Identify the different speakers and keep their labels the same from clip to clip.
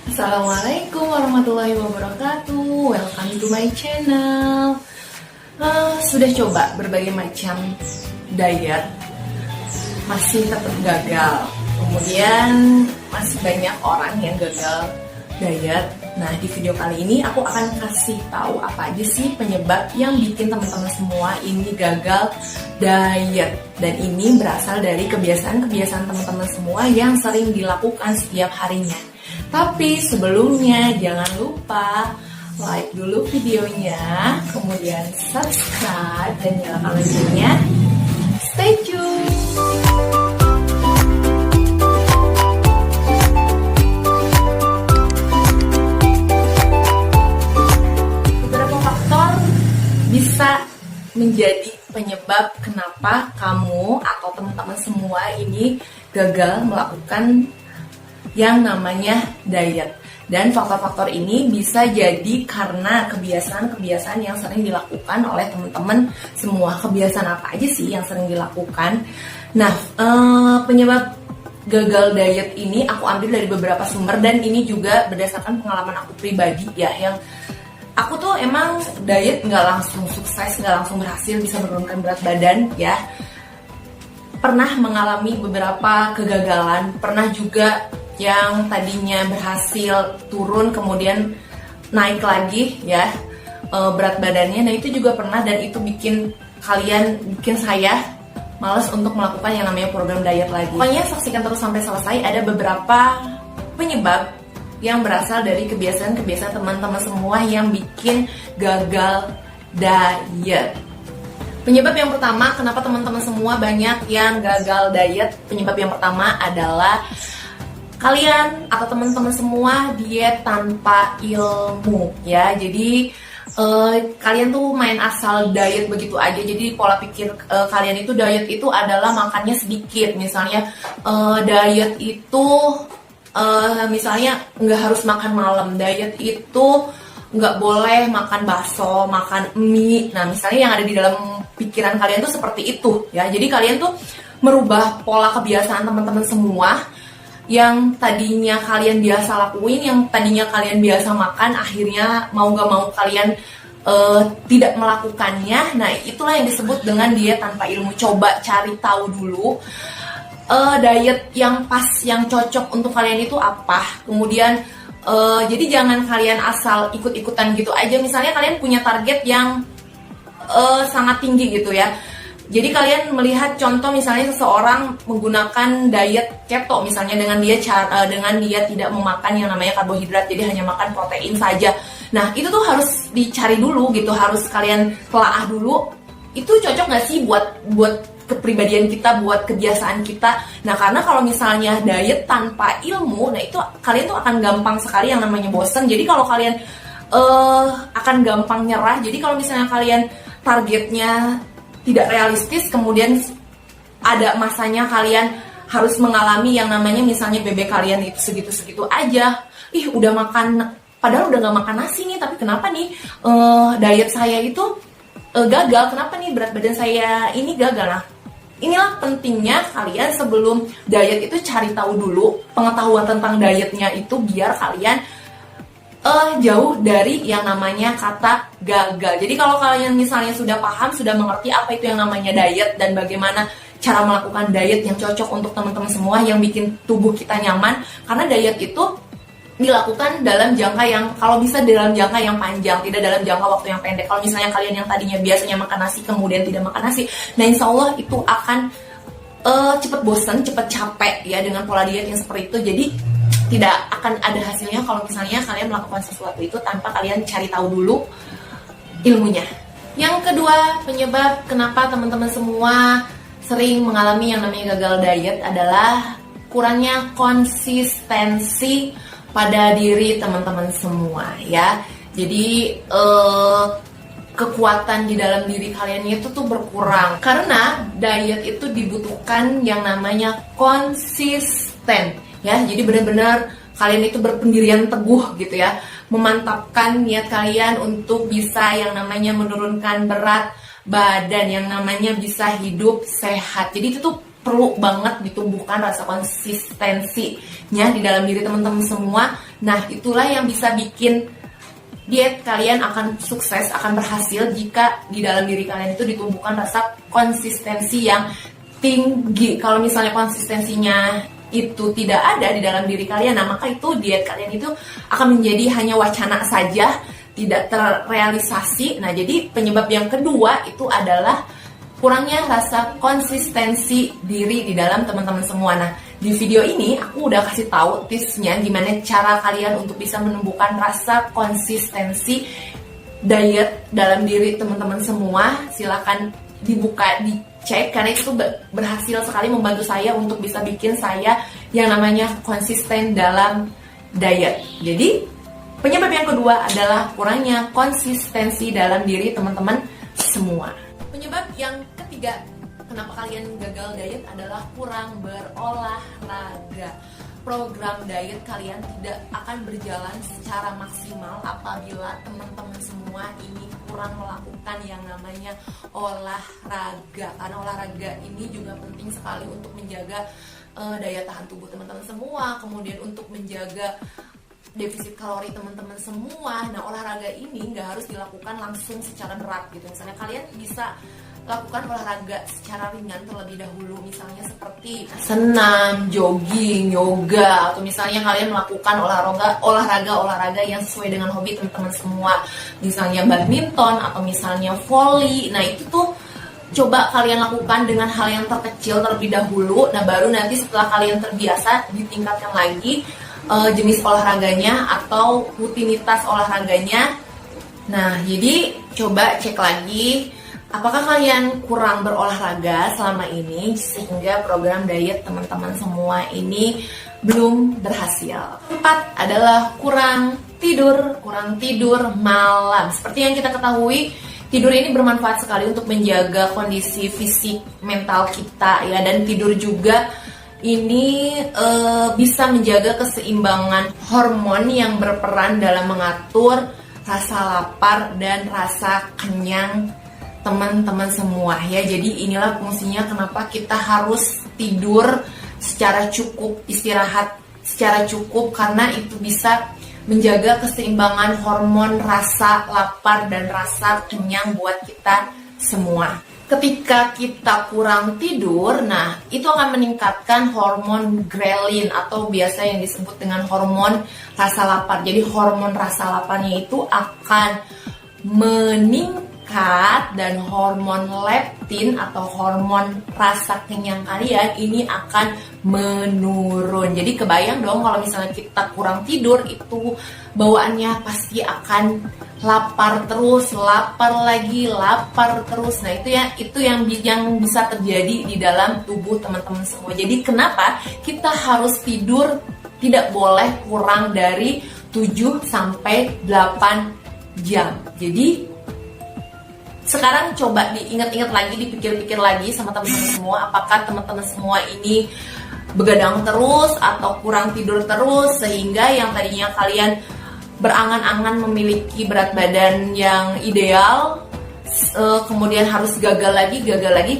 Speaker 1: Assalamualaikum warahmatullahi wabarakatuh. Welcome to my channel. Sudah coba berbagai macam diet, masih tetap gagal. Kemudian masih banyak orang yang gagal diet. Nah, di video kali ini aku akan kasih tahu apa aja sih penyebab yang bikin teman-teman semua ini gagal diet. Dan ini berasal dari kebiasaan-kebiasaan teman-teman semua yang sering dilakukan setiap harinya. Tapi sebelumnya jangan lupa like dulu videonya, kemudian subscribe dan nyalakan loncengnya. Stay tune. Beberapa faktor bisa menjadi penyebab kenapa kamu atau teman-teman semua ini gagal melakukan yang namanya diet. Dan faktor-faktor ini bisa jadi karena kebiasaan-kebiasaan yang sering dilakukan oleh teman-teman semua. Kebiasaan apa aja sih yang sering dilakukan? Nah, penyebab gagal diet ini aku ambil dari beberapa sumber, dan ini juga berdasarkan pengalaman aku pribadi ya, yang aku tuh emang diet nggak langsung sukses, nggak langsung berhasil bisa menurunkan berat badan ya. Pernah mengalami beberapa kegagalan, pernah juga yang tadinya berhasil turun kemudian naik lagi ya berat badannya. Nah, itu juga pernah, dan itu bikin saya malas untuk melakukan yang namanya program diet lagi. Pokoknya saksikan terus sampai selesai. Ada beberapa penyebab yang berasal dari kebiasaan-kebiasaan teman-teman semua yang bikin gagal diet. Penyebab yang pertama, kenapa teman-teman semua banyak yang gagal diet? Penyebab yang pertama adalah kalian atau teman-teman semua diet tanpa ilmu ya. Jadi kalian tuh main asal diet begitu aja. Jadi pola pikir kalian itu diet itu adalah makannya sedikit. Misalnya diet itu misalnya nggak harus makan malam. Diet itu nggak boleh makan bakso, makan mie. Nah, misalnya yang ada di dalam pikiran kalian tuh seperti itu ya. Jadi kalian tuh merubah pola kebiasaan teman-teman semua. Yang tadinya kalian biasa lakuin, yang tadinya kalian biasa makan, akhirnya mau gak mau kalian tidak melakukannya. Nah, itulah yang disebut dengan diet tanpa ilmu. Coba cari tahu dulu diet yang pas, yang cocok untuk kalian itu apa. Kemudian jadi jangan kalian asal ikut-ikutan gitu aja. Misalnya kalian punya target yang sangat tinggi gitu ya. Jadi kalian melihat contoh misalnya seseorang menggunakan diet keto misalnya, dengan dia tidak memakan yang namanya karbohidrat, jadi hanya makan protein saja. Nah, itu tuh harus dicari dulu gitu, harus kalian telaah dulu. Itu cocok nggak sih buat kepribadian kita, buat kebiasaan kita. Nah, karena kalau misalnya diet tanpa ilmu, nah itu kalian tuh akan gampang sekali yang namanya bosen. Jadi kalau kalian akan gampang nyerah. Jadi kalau misalnya kalian targetnya tidak realistis, kemudian ada masanya kalian harus mengalami yang namanya misalnya BB kalian itu segitu-segitu aja. Udah makan, padahal udah gak makan nasi nih, tapi kenapa nih diet saya itu gagal? Kenapa nih berat badan saya ini gagal? Nah, inilah pentingnya kalian sebelum diet itu cari tahu dulu pengetahuan tentang dietnya itu, biar kalian jauh dari yang namanya kata gagal. Jadi kalau kalian misalnya sudah paham, sudah mengerti apa itu yang namanya diet dan bagaimana cara melakukan diet yang cocok untuk teman-teman semua, yang bikin tubuh kita nyaman. Karena diet itu dilakukan dalam jangka yang, kalau bisa dalam jangka yang panjang, tidak dalam jangka waktu yang pendek. Kalau misalnya kalian yang tadinya biasanya makan nasi kemudian tidak makan nasi, nah insya Allah itu akan cepet bosan, cepet capek ya dengan pola diet yang seperti itu. Jadi tidak akan ada hasilnya kalau misalnya kalian melakukan sesuatu itu tanpa kalian cari tahu dulu ilmunya. Yang kedua, penyebab kenapa teman-teman semua sering mengalami yang namanya gagal diet adalah kurangnya konsistensi pada diri teman-teman semua ya. Jadi kekuatan di dalam diri kalian itu tuh berkurang, karena diet itu dibutuhkan yang namanya konsisten ya. Jadi benar-benar kalian itu berpendirian teguh gitu ya, memantapkan niat kalian untuk bisa yang namanya menurunkan berat badan, yang namanya bisa hidup sehat. Jadi itu tuh perlu banget ditumbuhkan rasa konsistensinya di dalam diri teman-teman semua. Nah, itulah yang bisa bikin diet kalian akan sukses, akan berhasil jika di dalam diri kalian itu ditumbuhkan rasa konsistensi yang tinggi. Kalau misalnya konsistensinya itu tidak ada di dalam diri kalian, nah maka itu diet kalian itu akan menjadi hanya wacana saja, tidak terrealisasi. Nah, jadi penyebab yang kedua itu adalah kurangnya rasa konsistensi diri di dalam teman-teman semua. Nah, di video ini aku udah kasih tahu tipsnya gimana cara kalian untuk bisa menumbuhkan rasa konsistensi diet dalam diri teman-teman semua. Silahkan dibuka, dicek, karena itu berhasil sekali membantu saya untuk bisa bikin saya yang namanya konsisten dalam diet. Jadi penyebab yang kedua adalah kurangnya konsistensi dalam diri teman-teman semua. Penyebab yang ketiga kenapa kalian gagal diet adalah kurang berolahraga. Program diet kalian tidak akan berjalan secara maksimal apabila teman-teman semua ini kurang melakukan yang namanya olahraga. Karena olahraga ini juga penting sekali untuk menjaga daya tahan tubuh teman-teman semua, kemudian untuk menjaga defisit kalori teman-teman semua. Nah, olahraga ini nggak harus dilakukan langsung secara berat gitu. Misalnya kalian bisa lakukan olahraga secara ringan terlebih dahulu, misalnya seperti senam, jogging, yoga, atau misalnya kalian melakukan olahraga yang sesuai dengan hobi teman-teman semua, misalnya badminton atau misalnya volley. Nah, itu tuh coba kalian lakukan dengan hal yang terkecil terlebih dahulu. Nah, baru nanti setelah kalian terbiasa ditingkatkan lagi jenis olahraganya atau rutinitas olahraganya. Nah, jadi coba cek lagi apakah kalian kurang berolahraga selama ini sehingga program diet teman-teman semua ini belum berhasil. Keempat adalah kurang tidur malam. Seperti yang kita ketahui, tidur ini bermanfaat sekali untuk menjaga kondisi fisik mental kita ya, dan tidur juga ini bisa menjaga keseimbangan hormon yang berperan dalam mengatur rasa lapar dan rasa kenyang teman-teman semua ya. Jadi inilah fungsinya kenapa kita harus tidur secara cukup, istirahat secara cukup, karena itu bisa menjaga keseimbangan hormon rasa lapar dan rasa kenyang buat kita semua. Ketika kita kurang tidur, nah itu akan meningkatkan hormon ghrelin atau biasa yang disebut dengan hormon rasa lapar. Jadi hormon rasa laparnya itu akan meningkat dan hormon leptin atau hormon rasa kenyang kalian ini akan menurun. Jadi kebayang dong kalau misalnya kita kurang tidur, itu bawaannya pasti akan lapar terus, lapar lagi, lapar terus. Nah, itu yang bisa terjadi di dalam tubuh teman-teman semua. Jadi kenapa kita harus tidur tidak boleh kurang dari 7 sampai 8 jam. Jadi sekarang coba diingat-ingat lagi, dipikir-pikir lagi sama teman-teman semua, apakah teman-teman semua ini begadang terus atau kurang tidur terus sehingga yang tadinya kalian berangan-angan memiliki berat badan yang ideal kemudian harus gagal lagi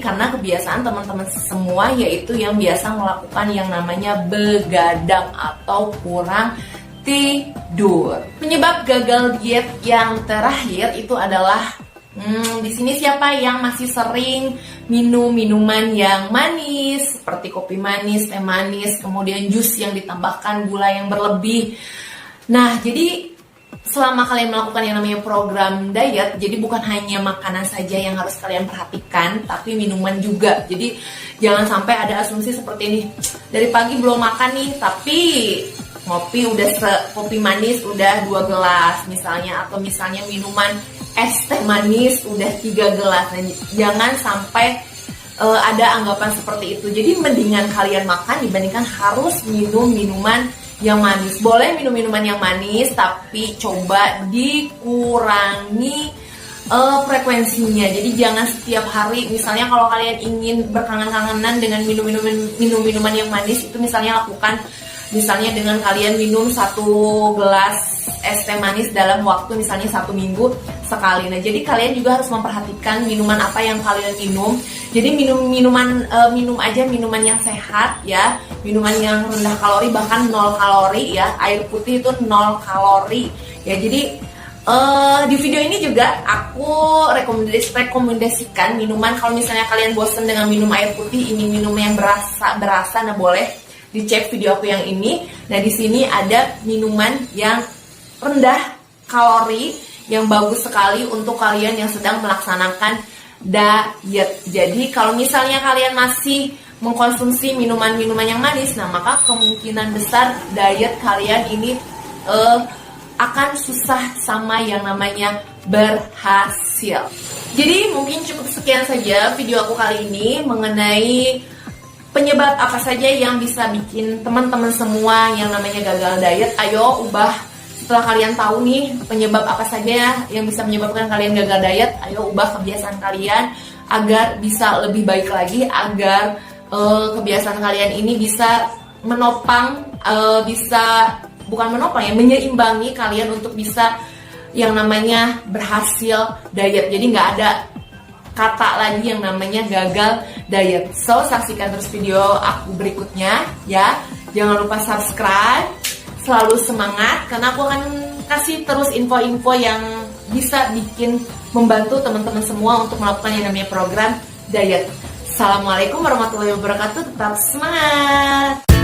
Speaker 1: karena kebiasaan teman-teman semua, yaitu yang biasa melakukan yang namanya begadang atau kurang tidur. Penyebab gagal diet yang terakhir itu adalah di sini siapa yang masih sering minum minuman yang manis seperti kopi manis, teh manis, kemudian jus yang ditambahkan gula yang berlebih. Nah, jadi selama kalian melakukan yang namanya program diet, jadi bukan hanya makanan saja yang harus kalian perhatikan, tapi minuman juga. Jadi jangan sampai ada asumsi seperti ini, dari pagi belum makan nih, tapi kopi manis udah 2 gelas misalnya, atau misalnya minuman es teh manis udah 3 gelas. Nah, jangan sampai ada anggapan seperti itu. Jadi mendingan kalian makan dibandingkan harus minum minuman yang manis. Boleh minum minuman yang manis, tapi coba dikurangi frekuensinya. Jadi jangan setiap hari. Misalnya kalau kalian ingin berkangen-kangenan dengan minum minuman yang manis, itu misalnya lakukan dengan kalian minum 1 gelas es teh manis dalam waktu misalnya 1 minggu. sekali. Nah, jadi kalian juga harus memperhatikan minuman apa yang kalian minum. Jadi minum aja minuman yang sehat ya, minuman yang rendah kalori, bahkan 0 kalori ya. Air putih itu 0 kalori ya. Jadi di video ini juga aku rekomendasikan minuman. Kalau misalnya kalian bosen dengan minum air putih, ini minum yang berasa, nah boleh dicek video aku yang ini. Nah, di sini ada minuman yang rendah kalori yang bagus sekali untuk kalian yang sedang melaksanakan diet. Jadi kalau misalnya kalian masih mengkonsumsi minuman-minuman yang manis, nah maka kemungkinan besar diet kalian ini akan susah sama yang namanya berhasil. Jadi mungkin cukup sekian saja video aku kali ini mengenai penyebab apa saja yang bisa bikin teman-teman semua yang namanya gagal diet. Ayo ubah. Setelah kalian tahu nih penyebab apa saja yang bisa menyebabkan kalian gagal diet, ayo ubah kebiasaan kalian agar bisa lebih baik lagi, agar kebiasaan kalian ini bisa menopang, menyeimbangi kalian untuk bisa yang namanya berhasil diet. Jadi nggak ada kata lagi yang namanya gagal diet. So, saksikan terus video aku berikutnya ya. Jangan lupa subscribe. Selalu semangat karena aku akan kasih terus info-info yang bisa bikin membantu teman-teman semua untuk melakukan yang namanya program diet. Assalamualaikum warahmatullahi wabarakatuh. Tetap semangat.